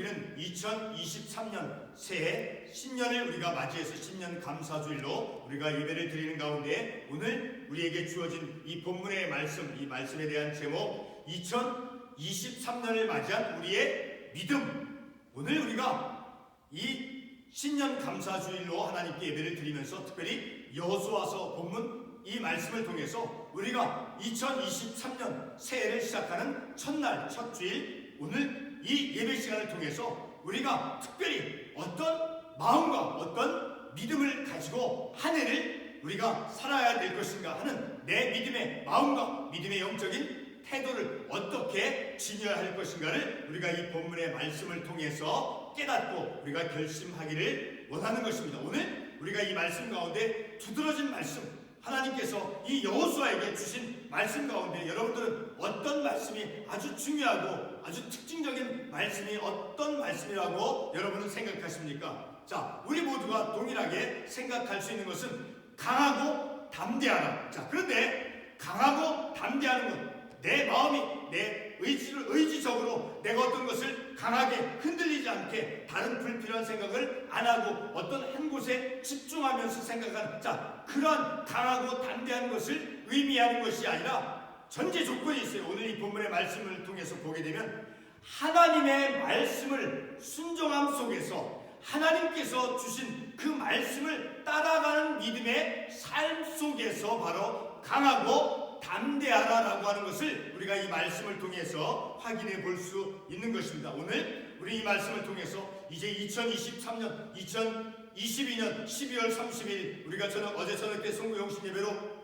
우리는 2023년 새해 신년을 우리가 맞이해서 신년 감사주일로 우리가 예배를 드리는 가운데 오늘 우리에게 주어진 이 본문의 말씀, 이 말씀에 대한 제목 2023년을 맞이한 우리의 믿음. 오늘 우리가 이 신년 감사주일로 하나님께 예배를 드리면서 특별히 여호수아서 본문 이 말씀을 통해서 우리가 2023년 새해를 시작하는 첫날 첫 주일 오늘 이 예배 시간을 통해서 우리가 특별히 어떤 마음과 어떤 믿음을 가지고 한 해를 우리가 살아야 될 것인가 하는 내 믿음의 마음과 믿음의 영적인 태도를 어떻게 지녀야 할 것인가를 우리가 이 본문의 말씀을 통해서 깨닫고 우리가 결심하기를 원하는 것입니다. 오늘 우리가 이 말씀 가운데 두드러진 말씀, 하나님께서 이 여호수아에게 주신 말씀 가운데 여러분들은 어떤 말씀이 아주 중요하고 아주 특징적인 말씀이 어떤 말씀이라고 여러분은 생각하십니까? 자, 우리 모두가 동일하게 생각할 수 있는 것은 강하고 담대하라. 자, 그런데 강하고 담대하는 것, 내 마음이 내 의지적으로 내가 어떤 것을 강하게 흔들리지 않게 다른 불필요한 생각을 안 하고 어떤 한 곳에 집중하면서 생각하는, 자, 그러한 강하고 담대한 것을 의미하는 것이 아니라 전제 조건이 있어요. 오늘 이 본문의 말씀을 통해서 보게 되면 하나님의 말씀을 순종함 속에서 하나님께서 주신 그 말씀을 따라가는 믿음의 삶 속에서 바로 강하고 담대하라라고 하는 것을 우리가 이 말씀을 통해서 확인해 볼 수 있는 것입니다. 오늘 우리 이 말씀을 통해서 이제 2023년 2022년 12월 30일 우리가 어제 저녁 때 송구영신 예배로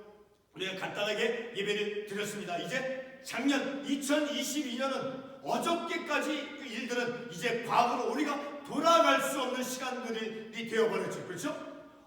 우리가 간단하게 예배를 드렸습니다. 이제 작년 2022년은 어저께까지 그 일들은 이제 과거로 우리가 돌아갈 수 없는 시간들이 되어버렸죠. 그렇죠?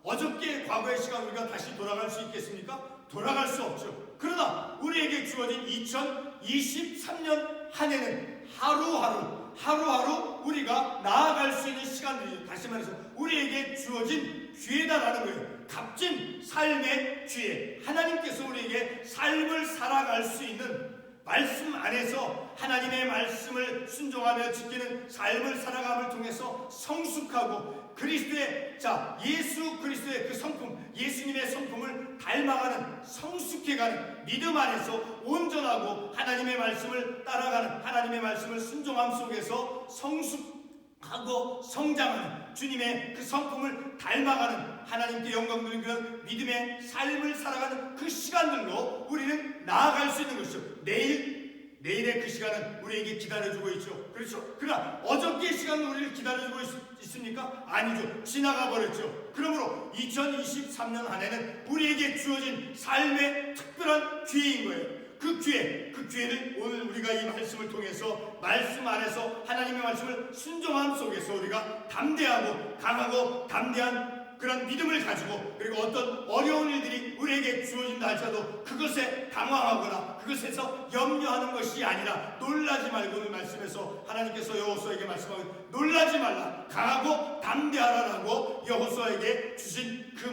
어저께 과거의 시간 우리가 다시 돌아갈 수 있겠습니까? 돌아갈 수 없죠. 그러나 우리에게 주어진 2023년 한 해는 하루하루 우리가 나아갈 수 있는 시간들이, 다시 말해서 우리에게 주어진 기회다라는 거예요. 값진 삶의 기회. 하나님께서 우리에게 삶을 살아갈 수 있는 말씀 안에서 하나님의 말씀을 순종하며 지키는 삶을 살아감을 통해서 성숙하고 그리스도의, 예수 그리스도의 그 성품, 예수님의 성품을 닮아가는, 성숙해가는 믿음 안에서 온전하고 하나님의 말씀을 따라가는, 하나님의 말씀을 순종함 속에서 성숙하고 성장하는, 주님의 그 성품을 닮아가는, 하나님께 영광 돌리는 그런 믿음의 삶을 살아가는 그 시간들로 우리는 나아갈 수 있는 것이죠. 내일의 그 시간은 우리에게 기다려주고 있죠. 그렇죠? 그러나 어저께의 시간은 우리를 기다려주고 있습니까? 아니죠. 지나가 버렸죠. 그러므로 2023년 한 해는 우리에게 주어진 삶의 특별한 기회인 거예요. 그 기회를 오늘 우리가 이 말씀을 통해서 말씀 안에서 하나님의 말씀을 순종함 속에서 우리가 담대하고 강하고 담대한 그런 믿음을 가지고, 그리고 어떤 어려운 일들이 우리에게 주어진다 할지라도 그것에 당황하거나 그것에서 염려하는 것이 아니라 놀라지 말고, 오늘 말씀에서 하나님께서 여호수아에게 말씀하고 놀라지 말라, 강하고 담대하라라고 여호수아에게 주신 그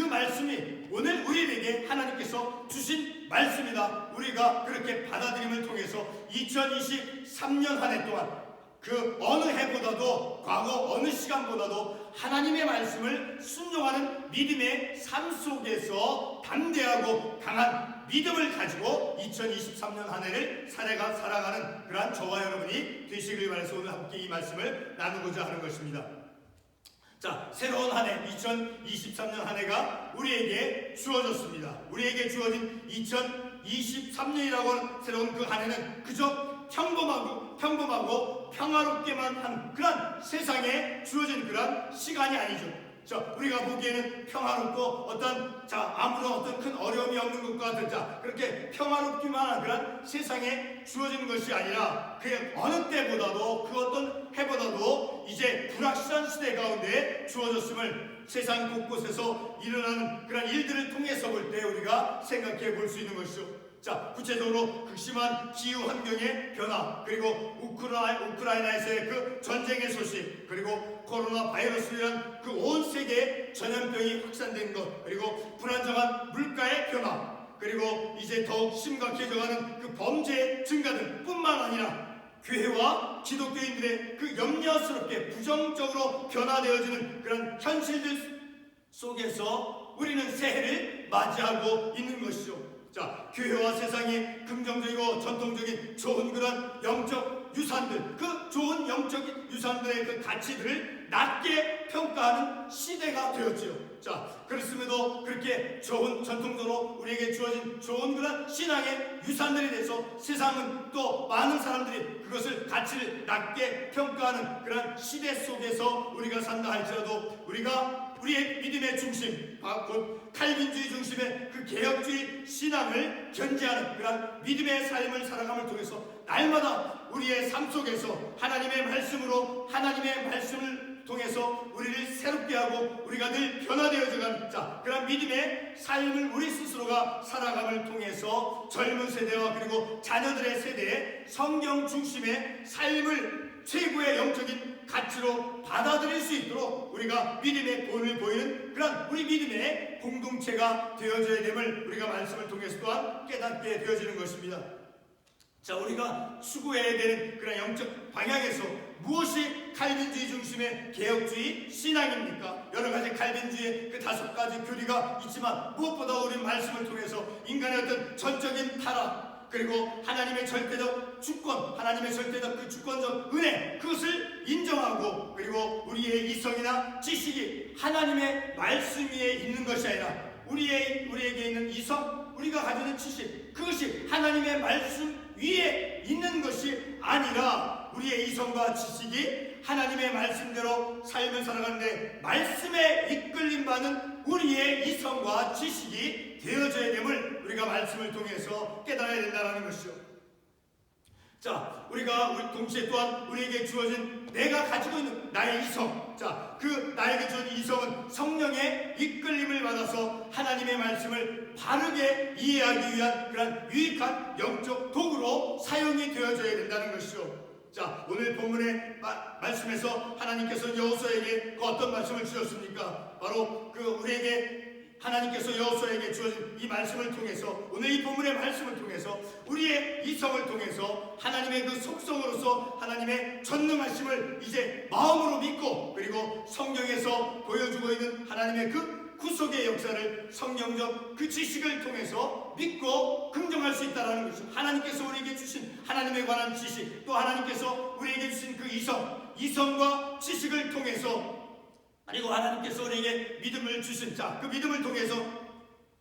말씀이 오늘 우리에게 하나님께서 주신 말씀이다. 우리가 그렇게 받아들임을 통해서 2023년 한 해 동안 그 어느 해보다도, 과거 어느 시간보다도 하나님의 말씀을 순종하는 믿음의 삶 속에서 담대하고 강한 믿음을 가지고 2023년 한 해를 살아가는 그러한 저와 여러분이 되시길 바라서 오늘 함께 이 말씀을 나누고자 하는 것입니다. 자, 새로운 한 해, 2023년 한 해가 우리에게 주어졌습니다. 우리에게 주어진 2023년이라고 하는 새로운 그 한 해는 그저 평범하고 평화롭게만 한 그런 세상에 주어진 그런 시간이 아니죠. 우리가 보기에는 평화롭고 아무런 어떤 큰 어려움이 없는 것과 같은, 그렇게 평화롭기만 한 그런 세상에 주어지는 것이 아니라 그 어느 때보다도, 그 어떤 해보다도 이제 불확실한 시대 가운데 주어졌음을 세상 곳곳에서 일어나는 그런 일들을 통해서 볼 때 우리가 생각해 볼 수 있는 것이죠. 구체적으로 극심한 기후 환경의 변화, 그리고 우크라이나에서의 그 전쟁의 소식, 그리고 코로나 바이러스로 인한 그 온 세계에 전염병이 확산된 것, 그리고 불안정한 물가의 변화, 그리고 이제 더욱 심각해져가는 그 범죄의 증가 등 뿐만 아니라 교회와 기독교인들의 그 염려스럽게 부정적으로 변화되어지는 그런 현실들 속에서 우리는 새해를 맞이하고 있는 것이죠. 자, 교회와 세상의 긍정적이고 전통적인 좋은 그런 영적 유산들, 그 좋은 영적 유산들의 그 가치들을 낮게 평가하는 시대가 되었지요. 자, 그렇음에도 그렇게 좋은 전통적으로 우리에게 주어진 좋은 그런 신앙의 유산들에 대해서 세상은 또 많은 사람들이 그것을 가치를 낮게 평가하는 그런 시대 속에서 우리가 산다 할지라도 우리가 우리의 믿음의 중심, 곧 칼빈주의 중심의 그 개혁주의 신앙을 견지하는 그런 믿음의 삶을 살아감을 통해서 날마다 우리의 삶 속에서 하나님의 말씀으로 하나님의 말씀을 통해서 우리를 새롭게 하고 우리가 늘 변화되어져가는 그런 믿음의 삶을 우리 스스로가 살아감을 통해서 젊은 세대와 그리고 자녀들의 세대에 성경 중심의 삶을 최고의 영적인 가치로 받아들일 수 있도록 우리가 믿음의 본을 보이는 그런 우리 믿음의 공동체가 되어져야 됨을 우리가 말씀을 통해서 또한 깨닫게 되어지는 것입니다. 자, 우리가 추구해야 되는 그런 영적 방향에서 무엇이 칼빈주의 중심의 개혁주의 신앙입니까? 여러 가지 칼빈주의 그 5가지 교리가 있지만 무엇보다 우리 말씀을 통해서 인간의 어떤 전적인 타락, 그리고 하나님의 절대적 주권, 하나님의 절대적 그 주권적 은혜, 그것을 인정하고, 그리고 우리의 이성이나 지식이 하나님의 말씀 위에 있는 것이 아니라 우리에게 있는 이성, 우리가 가지고 있는 지식, 그것이 하나님의 말씀 위에 있는 것이 아니라 우리의 이성과 지식이 하나님의 말씀대로 삶을 살아가는데 말씀에 이끌림받는 우리의 이성과 지식이 되어져야 됨을 우리가 말씀을 통해서 깨달아야 된다는 것이죠. 자, 우리가 동시에 또한 우리에게 주어진 내가 가지고 있는 나의 이성, 자, 그 나에게 주어진 이성은 성령의 이끌림을 받아서 하나님의 말씀을 바르게 이해하기 위한 그런 유익한 영적 도구로 사용이 되어져야 된다는 것이죠. 자, 오늘 본문의 말씀에서 하나님께서 여호수아에게 어떤 말씀을 주셨습니까? 바로 그 우리에게 하나님께서 여호수아에게 주어진 이 말씀을 통해서, 오늘 이 본문의 말씀을 통해서 우리의 이성을 통해서 하나님의 그 속성으로서 하나님의 전능하심을 이제 마음으로 믿고, 그리고 성경에서 보여주고 있는 하나님의 그 구속의 역사를 성경적 그 지식을 통해서 믿고 긍정할 수 있다는 것입니다. 하나님께서 우리에게 주신 하나님에 관한 지식, 또 하나님께서 우리에게 주신 그 이성과 지식을 통해서, 그리고 하나님께서 우리에게 믿음을 주신 그 믿음을 통해서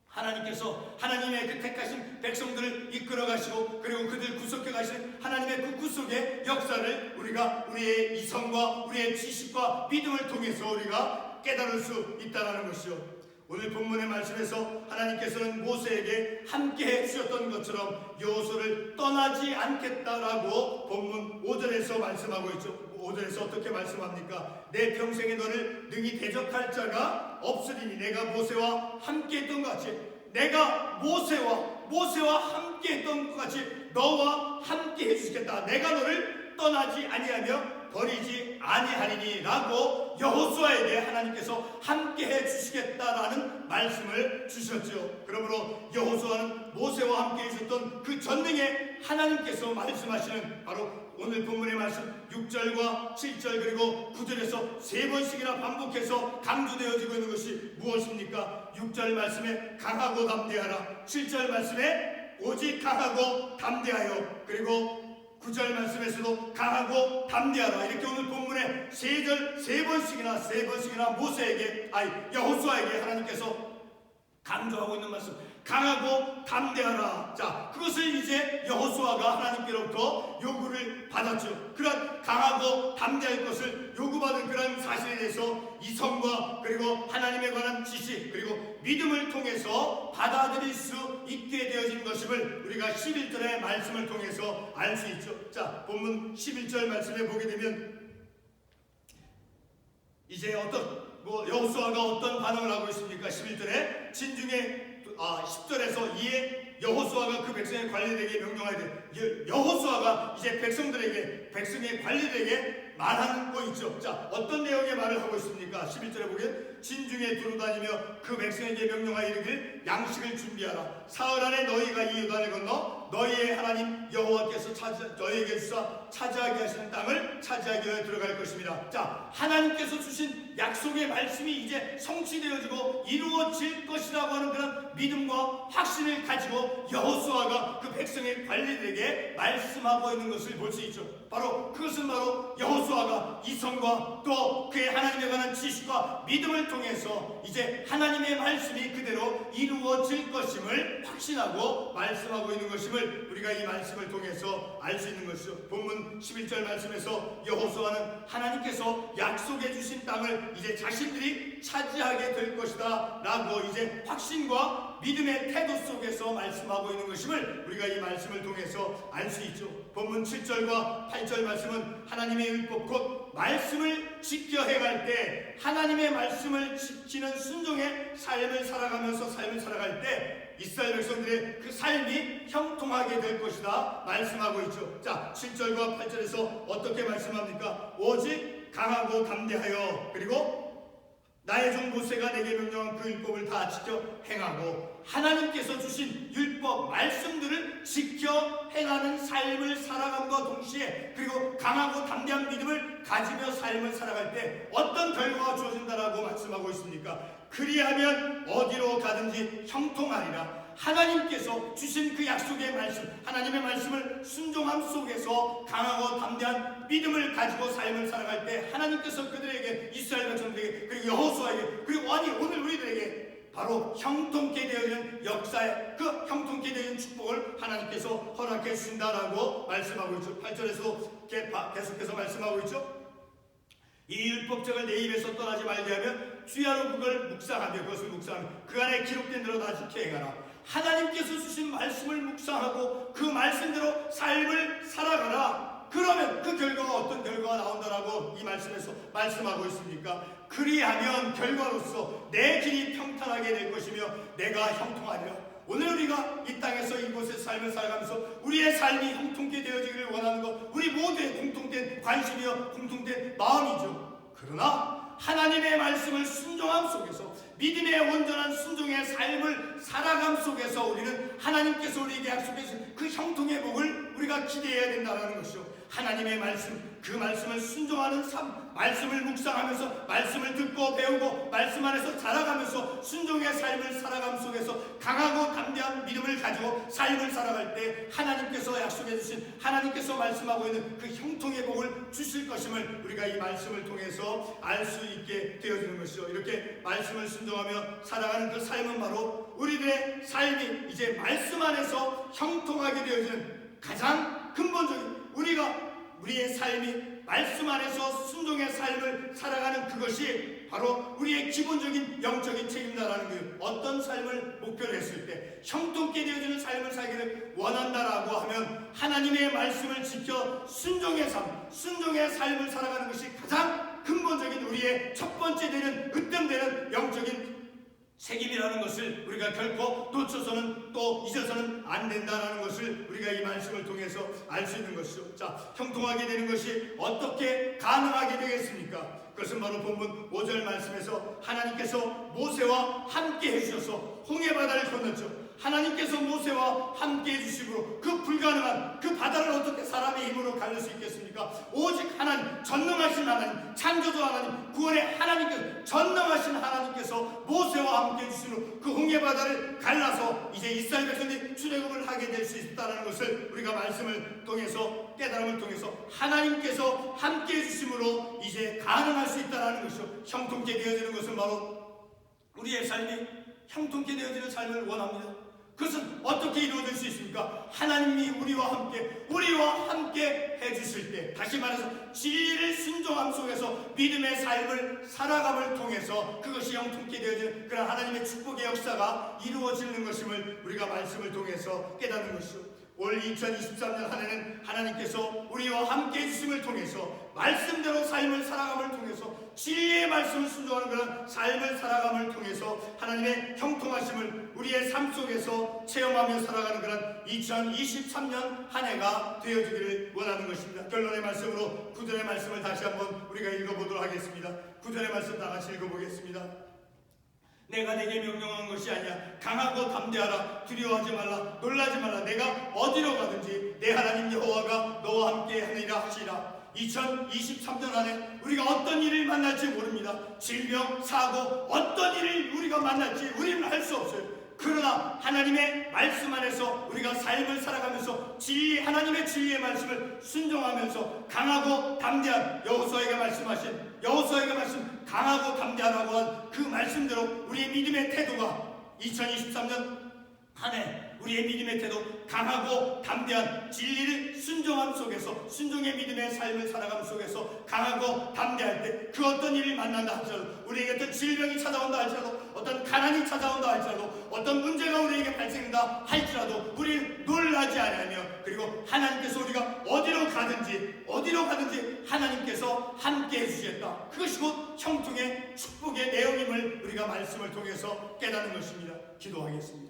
하나님께서 하나님의 그 택하신 백성들을 이끌어 가시고, 그리고 그들 구속해 가시는 하나님의 그 구속의 역사를 우리가 우리의 이성과 우리의 지식과 믿음을 통해서 우리가 깨달을 수 있다는 것이요. 오늘 본문의 말씀에서 하나님께서는 모세에게 함께 해주셨던 것처럼 여호수아를 떠나지 않겠다라고 본문 5절에서 말씀하고 있죠. 5절에서 어떻게 말씀합니까? 내 평생에 너를 능히 대적할 자가 없으리니 내가 모세와 함께 했던 것 같이, 내가 모세와 함께 했던 것 같이 너와 함께 해주시겠다. 내가 너를 떠나지 아니하며 버리지 아니하리니 라고 여호수아에게 하나님께서 함께 해주시겠다라는 말씀을 주셨죠. 그러므로 여호수아는 모세와 함께 해주셨던 그 전능의 하나님께서 말씀하시는 바로 오늘 본문의 말씀 6절과 7절 그리고 9절에서 3번씩이나 반복해서 강조되어지고 있는 것이 무엇입니까? 6절 말씀에 강하고 담대하라, 7절 말씀에 오직 강하고 담대하여, 그리고 9절 말씀에서도 강하고 담대하라. 이렇게 오늘 본문에 3번씩이나 모세에게, 여호수아에게 하나님께서 강조하고 있는 말씀, 강하고 담대하라. 자, 그것을 이제 여호수아가 하나님께로부터 요구를 받았죠. 그런 강하고 담대할 것을 요구받은 그런 사실에 대해서 이성과 그리고 하나님에 관한 지식 그리고 믿음을 통해서 받아들일 수 있게 되어진 것임을 우리가 11절의 말씀을 통해서 알 수 있죠. 자, 본문 11절 말씀에 보게 되면 이제 여호수아가 어떤 반응을 하고 있습니까? 11절에 진중에 10절에서 이에 여호수아가 그 백성의 관리들에게 명령하되, 여호수아가 이제 백성들에게 이제 백성의 관리들에게 말하는 거 있죠. 자, 어떤 내용의 말을 하고 있습니까? 11절에 보면 진중에 두루다니며 그 백성에게 명령하여 이르기를 양식을 준비하라. 사흘 안에 너희가 이 요단을 건너 너희의 하나님 여호와께서 너희에게 주사 차지하게 하시는 땅을 차지하기 위해 들어갈 것입니다. 자, 하나님께서 주신 약속의 말씀이 이제 성취되어지고 이루어질 것이라고 하는 그런 믿음과 확신을 가지고 여호수아가 그 백성의 관리들에게 말씀하고 있는 것을 볼 수 있죠. 바로 그것은 바로 여호수아가 이성과 또 그의 하나님에 관한 지식과 믿음을 통해서 이제 하나님의 말씀이 그대로 이루어질 것임을 확신하고 말씀하고 있는 것임을 우리가 이 말씀을 통해서 알 수 있는 것이죠. 본문 11절 말씀에서 여호수아는 하나님께서 약속해 주신 땅을 이제 자신들이 차지하게 될 것이다 라고 이제 확신과 믿음의 태도 속에서 말씀하고 있는 것임을 우리가 이 말씀을 통해서 알 수 있죠. 본문 7절과 8절 말씀은 하나님의 율법 곧 말씀을 지켜 행할 때 하나님의 말씀을 지키는 순종의 삶을 살아갈 때 이스라엘 백성들의 그 삶이 형통하게 될 것이다 말씀하고 있죠. 자, 7절과 8절에서 어떻게 말씀합니까? 오직 강하고 담대하여 그리고 나의 종 모세가 내게 명령한 그 율법을 다 지켜 행하고 하나님께서 주신 율법 말씀들을 지켜 행하는 삶을 살아감과 동시에 그리고 강하고 담대한 믿음을 가지며 삶을 살아갈 때 어떤 결과가 주어진다라고 말씀하고 있습니까? 그리하면 어디로 가든지 형통하리라. 하나님께서 주신 그 약속의 말씀, 하나님의 말씀을 순종함 속에서 강하고 담대한 믿음을 가지고 삶을 살아갈 때 하나님께서 그들에게 이스라엘 백성들에게 그리고 여호수아에게 그리고 오늘 우리들에게 바로 형통케 되어지는 역사의 그 형통케 되어지는 축복을 하나님께서 허락해 주신다라고 말씀하고 있죠. 8절에서 계속해서 말씀하고 있죠. 이 율법책을 내 입에서 떠나지 말게 하면 주야로 그걸 묵상하며 그것을 묵상하며 그 안에 기록된 대로 다 지켜 행하라. 하나님께서 주신 말씀을 묵상하고 그 말씀대로 삶을 살아가라. 그러면 그 결과가 어떤 결과가 나온다라고 이 말씀에서 말씀하고 있습니까? 그리하면 결과로서 내 길이 평탄하게 될 것이며 내가 형통하리라. 오늘 우리가 이 땅에서 이곳에서 삶을 살아가면서 우리의 삶이 형통케 되어지기를 원하는 것 우리 모두의 공통된 관심이요 공통된 마음이죠. 그러나 하나님의 말씀을 순종함 속에서 믿음의 온전한 순종의 삶을 살아감 속에서 우리는 하나님께서 우리에게 약속해 주신 그 형통의 복을 우리가 기대해야 된다는 것이죠. 하나님의 말씀, 그 말씀을 순종하는 삶, 말씀을 묵상하면서 말씀을 듣고 배우고 말씀 안에서 자라가면서 순종의 삶을 살아감 속에서 강하고 담대한 믿음을 가지고 삶을 살아갈 때 하나님께서 약속해 주신 하나님께서 말씀하고 있는 그 형통의 복을 주실 것임을 우리가 이 말씀을 통해서 알 수 있게 되어지는 것이죠. 이렇게 말씀을 순종하며 살아가는 그 삶은 바로 우리들의 삶이 이제 말씀 안에서 형통하게 되어지는 가장 근본적인 우리의 삶이 말씀 안에서 순종의 삶을 살아가는 그것이 바로 우리의 기본적인 영적인 책임다라는 거예요. 어떤 삶을 목표로 했을 때 형통케 되어지는 삶을 살기를 원한다라고 하면 하나님의 말씀을 지켜 순종의 삶을 살아가는 것이 가장 근본적인 우리의 첫 번째 되는 으뜸되는 영적인 책임이라는 것을 우리가 결코 놓쳐서는 또 잊어서는 안 된다는 것을 우리가 이 말씀을 통해서 알 수 있는 것이죠. 자, 형통하게 되는 것이 어떻게 가능하게 되겠습니까? 그것은 바로 본문 5절 말씀에서 하나님께서 모세와 함께 해주셔서 홍해바다를 건넜죠. 하나님께서 모세와 함께 해주시므로 그 불가능한 그 바다를 어떻게 사람의 힘으로 가를 수 있겠습니까? 오직 하나님, 전능하신 하나님, 창조주 하나님, 구원의 하나님께서 전능하신 하나님께서 모세와 함께 해주시므로 그 홍해바다를 갈라서 이제 이스라엘 백성들이 출애굽을 하게 될 수 있다는 것을 우리가 말씀을 통해서 깨달음을 통해서 하나님께서 함께 해주심으로 이제 가능할 수 있다는 것이죠. 형통케 되어지는 것은 바로 우리의 삶이 형통케 되어지는 삶을 원합니다. 그것은 어떻게 이루어질 수 있습니까? 하나님이 우리와 함께 해주실 때, 다시 말해서 진리를 순종함 속에서 믿음의 삶을 살아감을 통해서 그것이 형통케 되어지는 그런 하나님의 축복의 역사가 이루어지는 것임을 우리가 말씀을 통해서 깨닫는 것이죠. 올 2023년 한 해는 하나님께서 우리와 함께 해주심을 통해서 말씀대로 삶을 살아감을 통해서 진리의 말씀을 순종하는 그런 삶을 살아감을 통해서 하나님의 형통하심을 우리의 삶 속에서 체험하며 살아가는 그런 2023년 한 해가 되어지기를 원하는 것입니다. 결론의 말씀으로 구절의 말씀을 다시 한번 우리가 읽어보도록 하겠습니다. 구절의 말씀 다 같이 읽어보겠습니다. 내가 내게 명령한 것이 아니야. 강하고 담대하라. 두려워하지 말라. 놀라지 말라. 내가 어디로 가든지 내 하나님 여호와가 너와 함께 하느니라 하시라. 2023년 안에 우리가 어떤 일을 만날지 모릅니다. 질병, 사고, 어떤 일을 우리가 만날지 우리는 알 수 없어요. 그러나 하나님의 말씀 안에서 우리가 삶을 살아가면서 하나님의 진리의 말씀을 순종하면서 강하고 담대한 여호수아에게 말씀 강하고 담대하라고 한 그 말씀대로 우리의 믿음의 태도가 2023년 한 해 우리의 믿음의 태도 강하고 담대한 진리를 순종함 속에서 순종의 믿음의 삶을 살아감 속에서 강하고 담대할 때 그 어떤 일을 만난다 할지라도 우리에게 어떤 질병이 찾아온다 할지라도 어떤 가난이 찾아온다 할지라도 어떤 문제가 우리에게 발생한다 할지라도 우리는 놀라지 아니하며 그리고 하나님께서 우리가 어디로 가든지 하나님께서 함께 해주시겠다. 그것이 곧 형통의 축복의 내용임을 우리가 말씀을 통해서 깨닫는 것입니다. 기도하겠습니다.